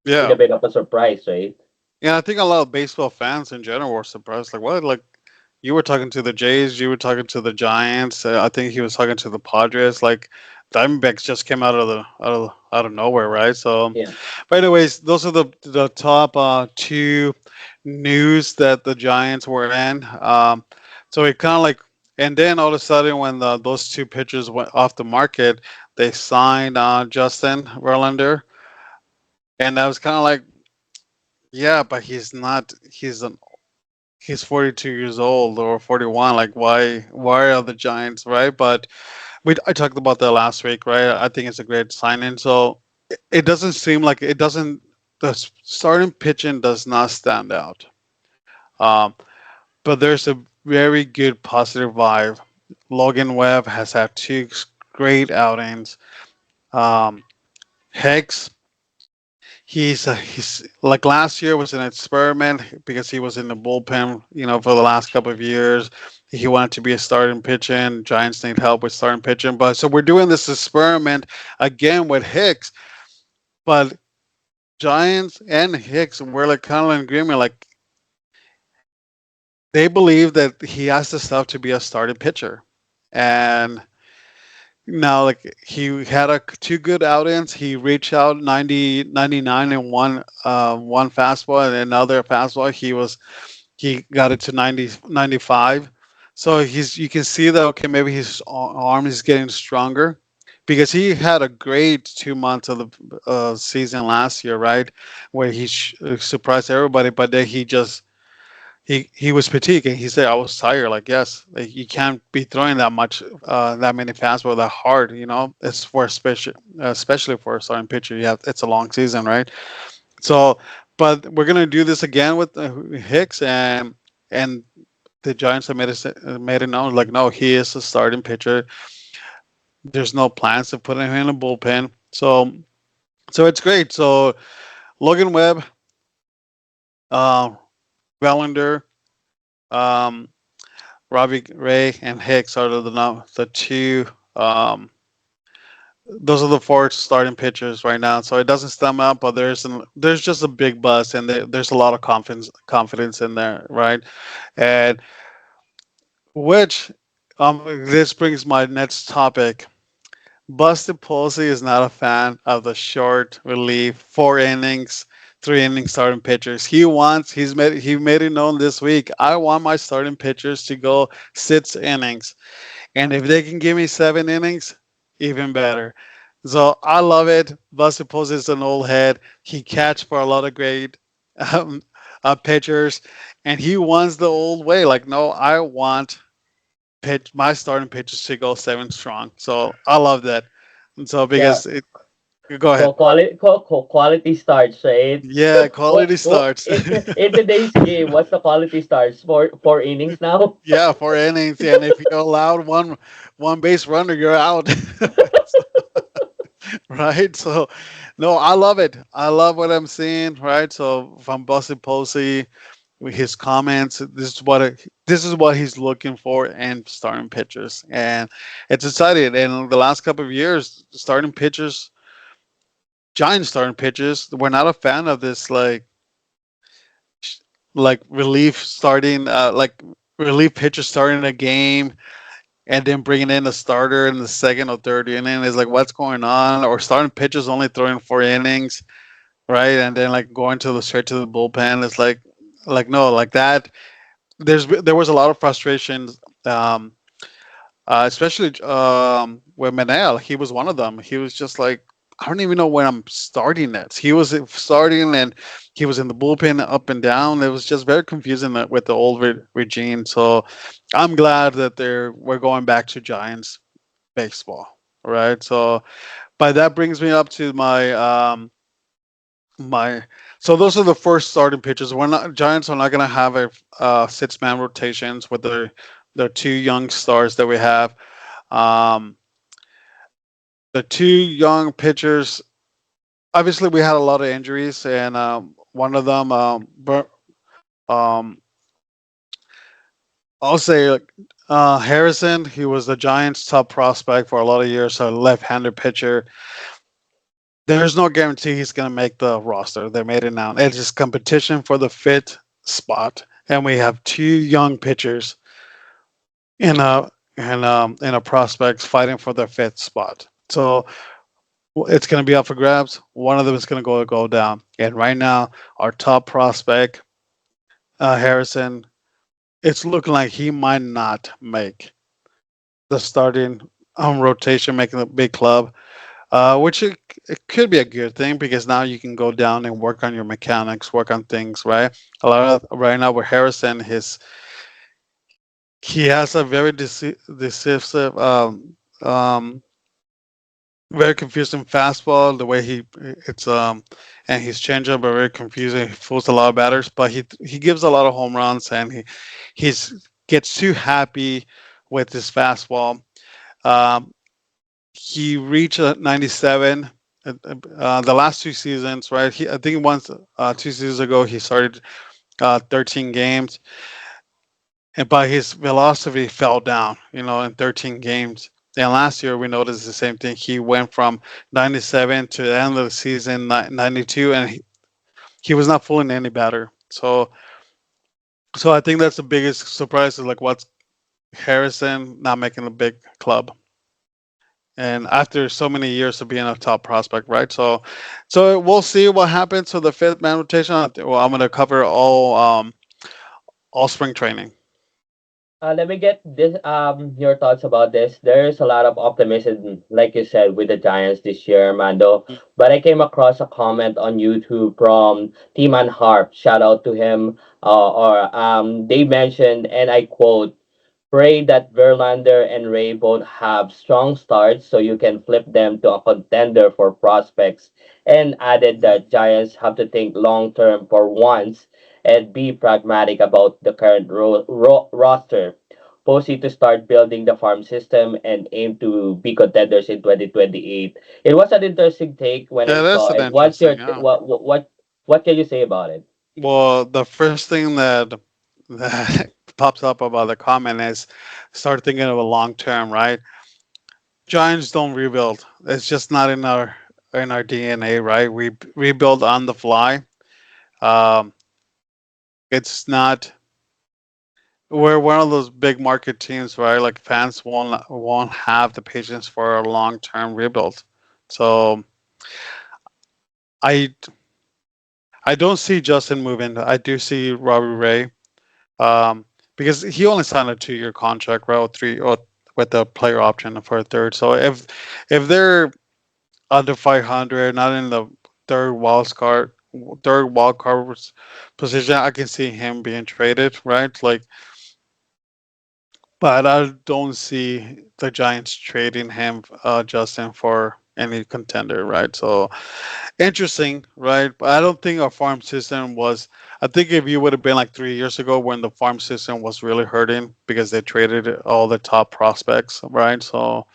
Yeah. a bit of a surprise, right? Yeah, I think a lot of baseball fans in general were surprised. Like, what? Like, you were talking to the Jays, you were talking to the Giants. I think he was talking to the Padres. Like, Diamondbacks just came out of nowhere, right? So, Yeah. but anyways, those are the top two news that the Giants were in. So it kind of like, and then all of a sudden, when those two pitchers went off the market, they signed Justin Verlander, and I was kind of like, yeah, but he's not. He's 42 years old or 41. Like, why are the Giants, right? But I talked about that last week, right? I think it's a great signing. So it doesn't seem like it doesn't. The starting pitching does not stand out. Um, but there's a very good positive vibe. Logan Webb has had two great outings. Um, Hicks, he's like last year was an experiment because he was in the bullpen, for the last couple of years. He wanted to be a starting pitching. Giants need help with starting pitching, but so we're doing this experiment again with Hicks. But Giants and Hicks were like kind of in agreement, like they believe that he has the stuff to be a starting pitcher, and now, like he had two good outings. He reached out 90, 99 and one fastball and another fastball. He got it to 90 95. So you can see that okay, maybe his arm is getting stronger because he had a great 2 months of the season last year, right? Where he surprised everybody, but then he was fatigued and he said I was tired. Like yes, like, you can't be throwing that much, that many fastball that hard. It's for especially for a starting pitcher. You have it's a long season, right? So, but we're gonna do this again with Hicks, and the Giants have made it known like no, he is a starting pitcher. There's no plans to put him in a bullpen. So it's great. So Logan Webb, uh, Verlander, um, Robbie Ray and Hicks are the two. Those are the four starting pitchers right now. So it doesn't stem up, but there's just a big buzz, and there's a lot of confidence in there, right? And which this brings my next topic. Busted Posey is not a fan of the short relief 4 innings, 3 innings starting pitchers. He made it known this week. I want my starting pitchers to go 6 innings. And if they can give me 7 innings, even better. So I love it. Buster Posey is an old head. He catch for a lot of great um, pitchers, and he wants the old way. Like, no, I want my starting pitchers to go 7 strong. So I love that. And so Yeah. because go ahead. Quality starts, right? Yeah, quality What starts. in today's game? What's the quality starts? Four innings now. Yeah, 4 innings, and if you allowed one base runner, you're out. Right? So, no, I love it. I love what I'm seeing. Right? So from Buster Posey, with his comments, this is what he's looking for in starting pitchers, and it's exciting. And the last couple of years, starting pitchers, Giant starting pitchers, we're not a fan of this like relief starting, like relief pitcher starting a game and then bringing in a starter in the second or third inning is like what's going on, or starting pitchers only throwing 4 innings, right? And then like going to the straight to the bullpen. It's like no, like that. There was a lot of frustrations, especially with Manel. He was one of them. He was just like, I don't even know when I'm starting this. He was starting and he was in the bullpen up and down. It was just very confusing with the old regime. So I'm glad that we're going back to Giants baseball, right? So, but that brings me up to my. So those are the first starting pitchers. We're not Giants are not going to have a 6-man rotations with the two young stars that we have. Um, the two young pitchers. Obviously, we had a lot of injuries, and one of them, um, I'll say Harrison. He was the Giants' top prospect for a lot of years. A left-handed pitcher. There's no guarantee he's going to make the roster. They made it now. It's just competition for the fifth spot, and we have two young pitchers in a prospects fighting for their fifth spot. So it's going to be up for grabs. One of them is going to go down. And right now, our top prospect, Harrison, it's looking like he might not make the starting rotation, making the big club. Which it could be a good thing because now you can go down and work on your mechanics, work on things, right? A lot of right now with Harrison, his he has a very decisive, um, very confusing fastball. The way it's and his changeup are very confusing. He fools a lot of batters, but he gives a lot of home runs and he's gets too happy with his fastball. Um, he reached 97 the last two seasons, right? I think once 2 seasons ago he started 13 games, and but his velocity fell down, in 13 games. And last year we noticed the same thing. He went from 97 to the end of the season 92, and he was not fooling any batter. So I think that's the biggest surprise is like what's Harrison not making a big club. And after so many years of being a top prospect, right? So we'll see what happens to the fifth man rotation. Well, I'm gonna cover all spring training. Let me get this your thoughts about this. There's a lot of optimism, like you said, with the Giants this year, Armando. But I came across a comment on YouTube from Timan Harp. Shout out to him. Or they mentioned, and I quote, "Pray that Verlander and Ray both have strong starts so you can flip them to a contender for prospects." And added that Giants have to think long term for once and be pragmatic about the current roster. Posey to start building the farm system and aim to be contenders in 2028. It was an interesting take when I Yeah, that's saw an it. What's your interesting. Yeah. what can you say about it? Well, the first thing that pops up about the comment is start thinking of a long term, right? Giants don't rebuild. It's just not in our DNA, right? We rebuild on the fly. Um, it's not. We're one of those big market teams, right? Like fans won't have the patience for a long term rebuild. So I I don't see Justin moving. I do see Robbie Ray, um, because he only signed a 2-year contract, right? Or three, or with the player option for a third. So if they're under 500, not in the third wild card, third wild card position, I can see him being traded, right? Like, but I don't see the Giants trading him, Justin, for any contender, right? So interesting, right? But I don't think our farm system was. I think if you would have been like 3 years ago when the farm system was really hurting because they traded all the top prospects, right? So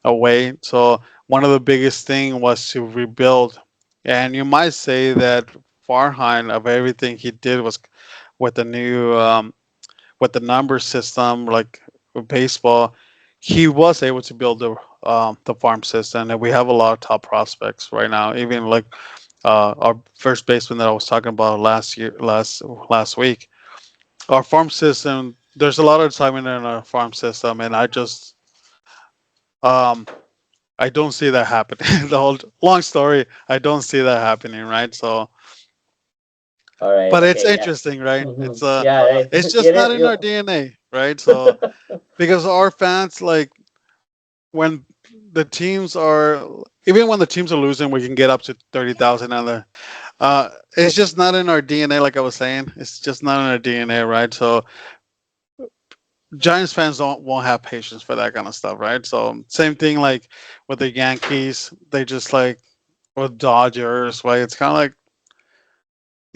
away. So one of the biggest thing was to rebuild, and you might say that Farhan of everything he did was with the new with the number system, like with baseball, he was able to build the farm system, and we have a lot of top prospects right now. Even like our first baseman that I was talking about last week, our farm system. There's a lot of excitement in our farm system, and um, I don't see that happening. The whole long story, I don't see that happening, right? So, All right, but it's okay, yeah. interesting, right? Hmm. Yeah, right. It's just It not is. in our DNA, right? So because our fans like when the teams are even when the teams are losing, we can get up to 30,000 on the. It's just not in our DNA, like I was saying. It's just not in our DNA, right? So Giants fans don't won't have patience for that kind of stuff, right? So same thing like with the Yankees, they just like with Dodgers, right? It's kind of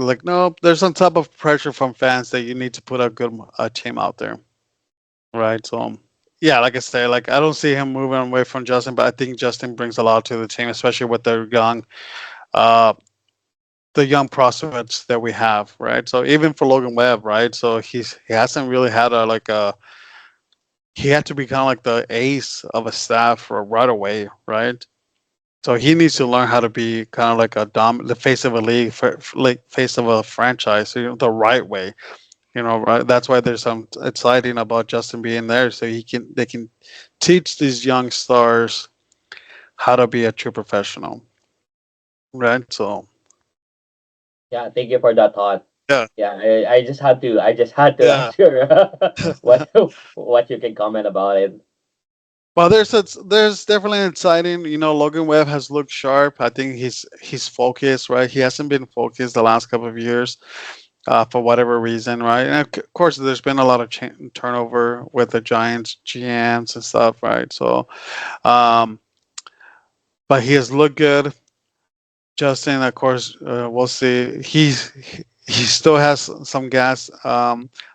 like no, there's some type of pressure from fans that you need to put a good team out there, right? So yeah, like I say, like I don't see him moving away from Justin, but I think Justin brings a lot to the team, especially with their young uh, the young prospects that we have, right? So even for Logan Webb, right? So he hasn't really had a like a he had to be kind of like the ace of a staff for right away, right? So he needs to learn how to be kind of like the face of a league, like face of a franchise, the right way. Right? That's why there's some exciting about Justin being there, so they can teach these young stars how to be a true professional, right? So Yeah, thank you for that thought. yeah, Yeah, I just had to yeah. ask you what you can comment about it. Well, there's definitely exciting. Logan Webb has looked sharp. I think he's focused, right? He hasn't been focused the last couple of years, for whatever reason, right? And of course, there's been a lot of turnover with the Giants GMs and stuff, right? So, um, but he has looked good. Justin, of course, we'll see. He still has some gas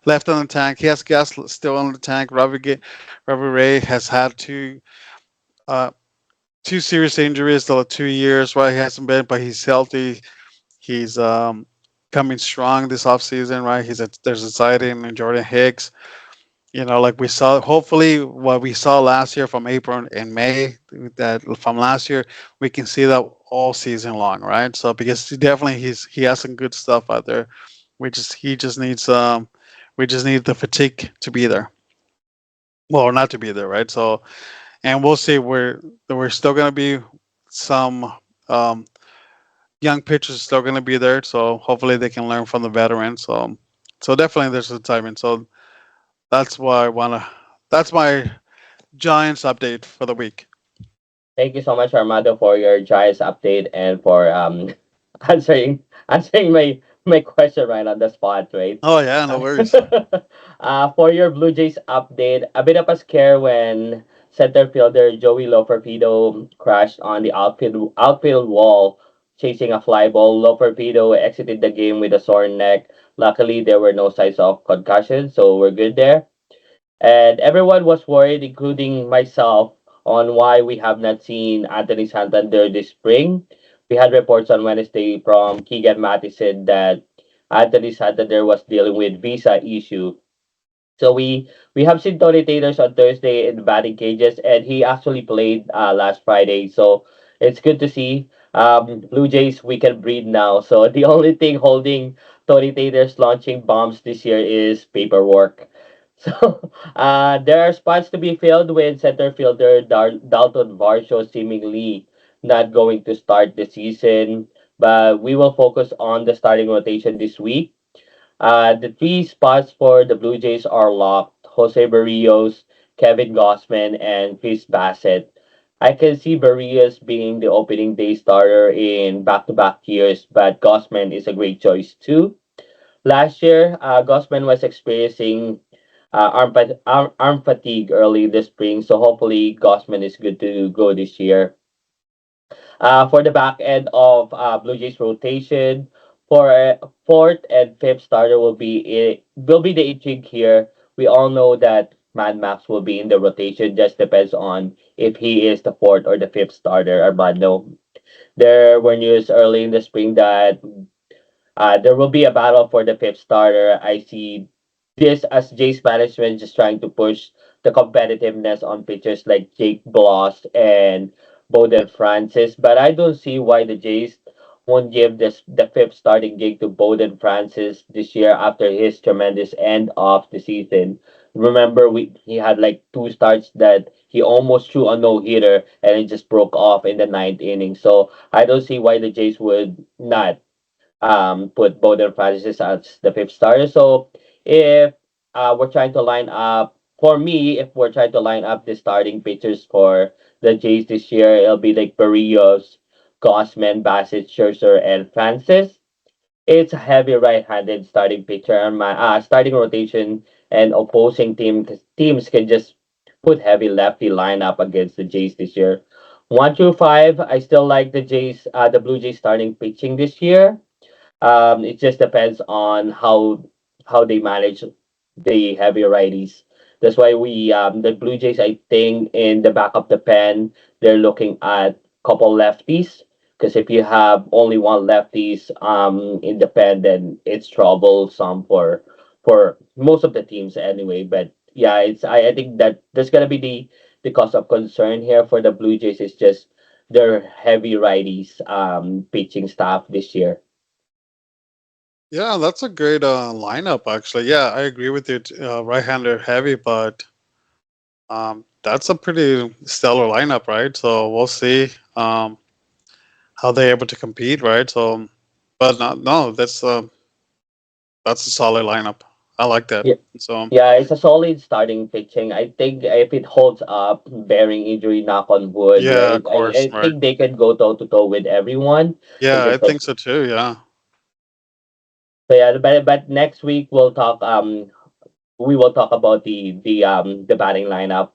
left on the tank. He has gas still on the tank. Robbie Ray has had uh, two serious injuries the 2 years, right? He hasn't been, but he's healthy. He's coming strong this offseason, right? There's exciting in Jordan Hicks. Like we saw, hopefully, what we saw last year from April and May, that from last year, we can see that all season long, right? So because he has some good stuff out there. He just needs we just need the fatigue to be there. Well, not to be there, right? So, and we'll see. We're still gonna be some um, young pitchers still gonna be there. So hopefully they can learn from the veterans. So definitely there's a timing. So that's why I wanna. That's my Giants update for the week. Thank you so much, Armando, for your Giants update and for answering my question right on the spot, right? Oh yeah, no worries. For your Blue Jays update, a bit of a scare when center fielder Joey Loperfido crashed on the outfield wall chasing a fly ball. Loperfido exited the game with a sore neck. Luckily, there were no signs of concussion, so we're good there. And everyone was worried, including myself, on why we have not seen Anthony Santander this spring. We had reports on Wednesday from Keegan Mattison that Anthony Santander was dealing with visa issue. So we have seen Tony Taters on Thursday in batting cages, and he actually played last Friday. So it's good to see. Blue Jays, we can breathe now. So the only thing holding Tony Taters launching bombs this year is paperwork. So there are spots to be filled with center fielder Dalton Varsho seemingly not going to start the season, but we will focus on the starting rotation this week. The three spots for the Blue Jays are locked: Jose Barrios, Kevin Gossman, and Chris Bassett. I can see Barrios being the opening day starter in back-to-back years, but Gossman is a great choice too. Last year, Gossman was experiencing arm fatigue early this spring, so hopefully Gossman is good to go this year. For the back end of Blue Jays rotation, for fourth and fifth starter will be the intrigue here. We all know that Mad Max will be in the rotation. Just depends on if he is the fourth or the fifth starter. Armando. There were news early in the spring that there will be a battle for the fifth starter. I see this as Jays management just trying to push the competitiveness on pitchers like Jake Bloss and Bowden Francis, but I don't see why the Jays won't give this the fifth starting gig to Bowden Francis this year after his tremendous end of the season. Remember, he had like two starts that he almost threw a no hitter and it just broke off in the ninth inning. So I don't see why the Jays would not put Bowden Francis as the fifth starter. So if we're trying to line up, for me, if we're trying to line up the starting pitchers for the Jays this year, it'll be like Barrios, Gossman, Bassett, Scherzer, and Francis. It's a heavy right-handed starting pitcher, and my starting rotation and opposing teams can just put heavy lefty lineup against the Jays this year. 1 through 5, I still like the Blue Jays starting pitching this year. It just depends on how they manage the heavy righties. That's why the Blue Jays, I think, in the back of the pen, they're looking at couple lefties Because if you have only one lefties in the pen, then it's troublesome for most of the teams anyway. But yeah, I think that that's gonna be the cause of concern here for the Blue Jays is just their heavy righties pitching staff this year. Yeah, that's a great lineup, actually. Yeah, I agree with you. Right-hander heavy, but that's a pretty stellar lineup, right? So we'll see how they're able to compete, right? So, but not, no, that's a solid lineup. I like that. Yeah, So, yeah, it's a solid starting pitching. I think if it holds up, bearing injury, knock on wood, yeah, of I course, right? think they can go toe to toe with everyone in Yeah, I terms of. think so too. Yeah, So yeah, but next week we'll talk. We will talk about the batting lineup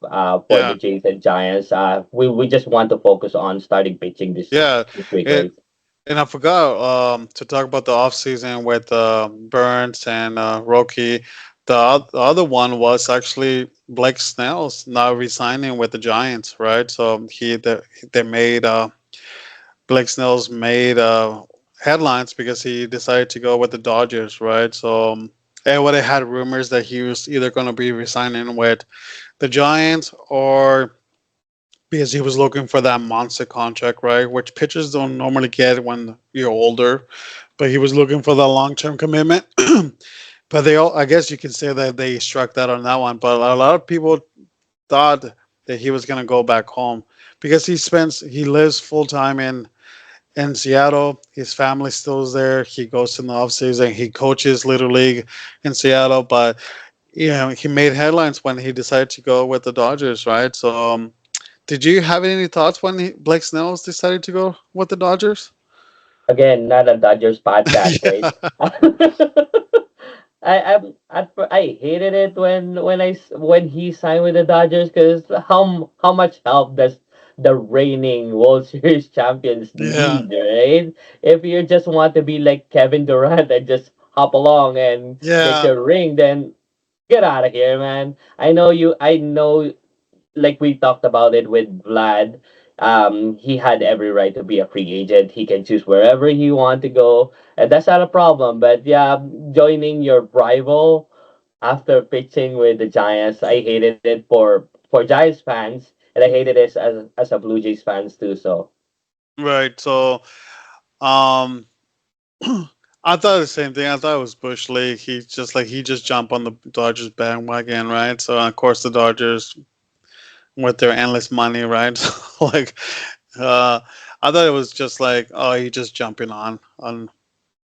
for the yeah, Jays and Giants. We just want to focus on starting pitching yeah. this week, It right? and I forgot to talk about the off season with Burns and Rocky. The other one was actually Blake Snell's now resigning with the Giants, right? So they made Blake Snell's made headlines because he decided to go with the Dodgers, right? So and what they had rumors that he was either going to be resigning with the Giants or because he was looking for that monster contract, right? Which pitchers don't normally get when you're older, but he was looking for that long-term commitment. But they all, I guess you can say that they struck that on that one. But a lot of people thought that he was going to go back home because he lives full time in Seattle. His family still is there. He goes in the off season. He coaches Little League in Seattle, but he made headlines when he decided to go with the Dodgers, right? So, did you have any thoughts when Blake Snell decided to go with the Dodgers? Again, not a Dodgers podcast, right? Yeah, I hated it when he signed with the Dodgers because how much help does the reigning World Series champions yeah, need, right? If you just want to be like Kevin Durant and just hop along and get yeah, your ring, then get out of here, man. I know you. I know like we talked about it with Vlad, he had every right to be a free agent. He can choose wherever he want to go, and that's not a problem. But yeah, joining your rival after pitching with the Giants, I hated it for Giants fans, and I hated it as a Blue Jays fans too. So right. So, um, I thought the same thing. I thought it was Bush League. He just jumped on the Dodgers bandwagon, right? So of course the Dodgers with their endless money, right? like, uh, I thought it was just like, oh, he just jumping on,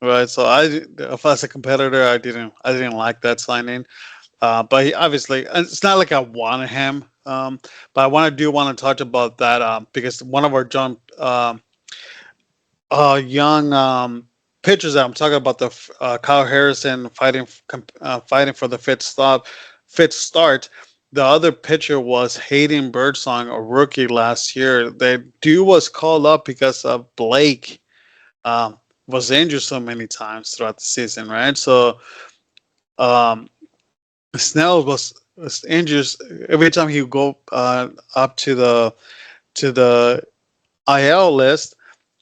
right? So if as a competitor, I didn't like that signing. But he obviously, it's not like I wanted him. But do want to touch about that because one of our young pitchers that I'm talking about, the Kyle Harrison fighting for the fifth start. The other pitcher was Hayden Birdsong, a rookie last year. The dude was called up because of Blake um, was injured so many times throughout the season, right? So um, Snell was injured every time he would go up to the IL list.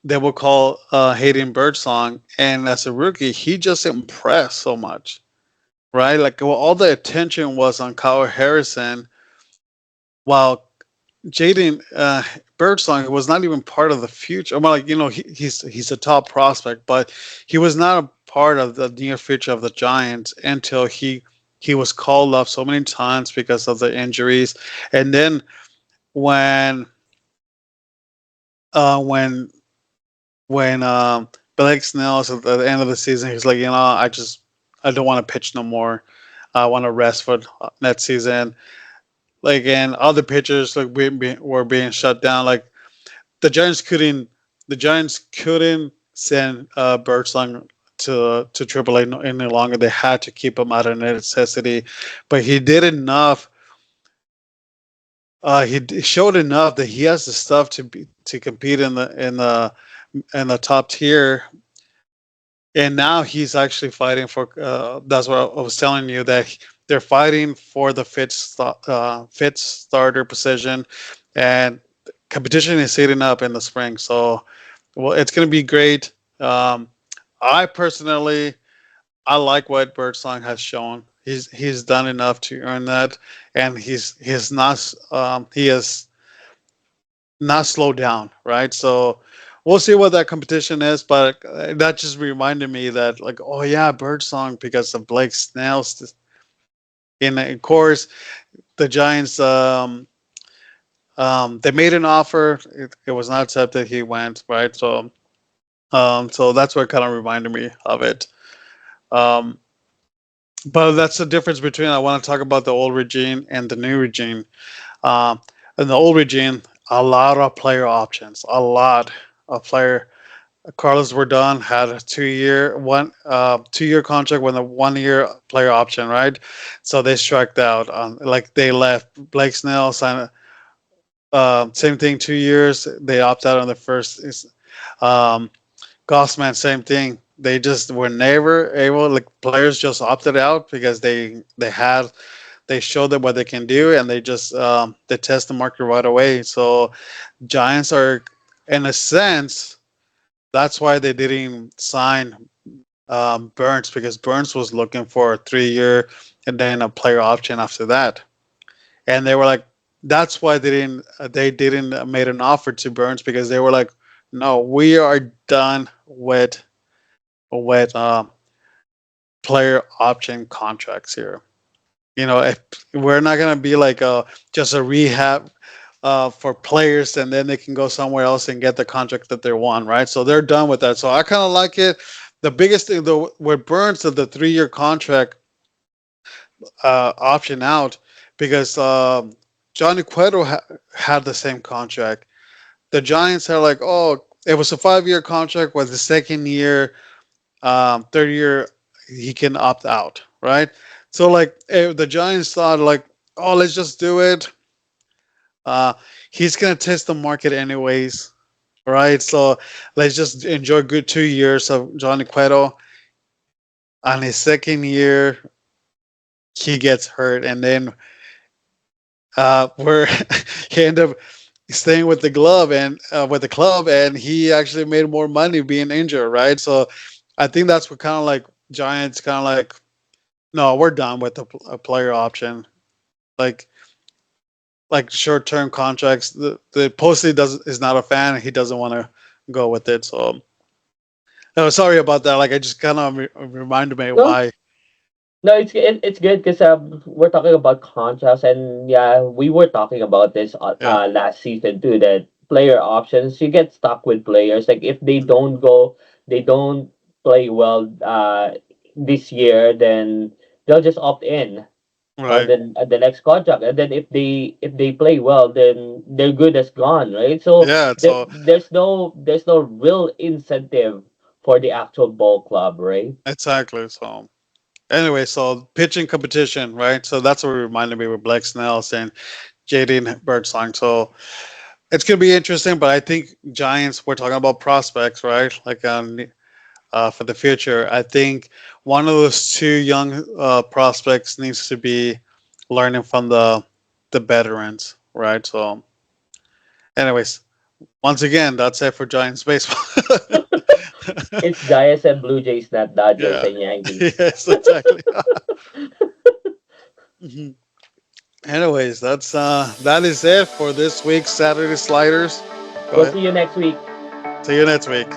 They will call Hayden Birdsong, and as a rookie, he just impressed so much, right? Like well, all the attention was on Kyle Harrison, while Jaden Birdsong was not even part of the future. Well, like he's a top prospect, but he was not a part of the near future of the Giants until he was called up so many times because of the injuries, and then when uh, when when Blake Snell at the end of the season, he's like, I don't want to pitch no more. I want to rest for next season. Like and other pitchers like were being shut down. Like the Giants couldn't the Giants couldn't send Birdsong to AAA any longer. They had to keep him out of necessity, but he did enough. Showed enough that he has the stuff to compete in the top tier, and now he's actually fighting for. That's what I was telling you that they're fighting for the fifth starter position, and competition is heating up in the spring. So Well, it's going to be great. Um, I personally, I like what Birdsong has shown. He's done enough to earn that, and he has not slowed down, right? So we'll see what that competition is, but that just reminded me that like, oh yeah, Birdsong because of Blake Snell's. And of course, the Giants they made an offer. It was not accepted. He went right. So that's what kind of reminded me of it. Um, but that's the difference between I want to talk about the old regime and the new regime. Um, in the old regime, a lot of player options, a lot of player. Carlos Verdon had a 2 year contract with a 1 year player option, right? So they struck out on like they left. Blake Snell signed same thing, 2 years. They opt out on the first. Um, Gossman, same thing. They just were never able. Like players just opted out because they showed them what they can do, and they test the market right away. So Giants are, in a sense, that's why they didn't sign Burns because Burns was looking for a 3 year and then a player option after that, and they were like, that's why they didn't made an offer to Burns because they were like, no, we are done with player option contracts here. If we're not gonna be like just a rehab for players, and then they can go somewhere else and get the contract that they want, right? So they're done with that. So I kind of like it. The biggest thing though with Burns of the 3 year contract option out because Johnny Cueto had the same contract. The Giants are like, oh, it was a 5 year contract with the second year, third year, he can opt out, right? So like the Giants thought like, oh, let's just do it. Uh, he's gonna test the market anyways, right? So let's just enjoy good 2 years of Johnny Cueto. On his second year, he gets hurt, and then where he ended up staying with the glove and with the club, and he actually made more money being injured, right? So I think that's what kind of like Giants kind of like, no, we're done with the player option, like short term contracts. The Posty does is not a fan. He doesn't want to go with it. So no, sorry about that. Like I just kind of reminded me No, why. no, it's good because we're talking about contracts, and yeah, we were talking about this Yeah, last season too. That player options, you get stuck with players. Like if they don't play well this year, then they'll just opt in on right. the next contract, and then if they play well, then they're good as gone, right? So Yeah. So there's no real incentive for the actual ball club, right? exactly. So anyway, so pitching competition, right? So that's what reminded me with Blake Snell and Jaden Birdsong. So it's gonna be interesting, but I think Giants. We're talking about prospects, right? Like for the future, I think one of those two young prospects needs to be learning from the veterans, right? So, anyways, once again, that's it for Giants baseball. It's Giants and Blue Jays, not Dodgers Yeah. and Yankees. Yes, exactly. Mhm. Anyways, that is it for this week's Saturday Sliders. Go We'll ahead. see you next week. See you next week.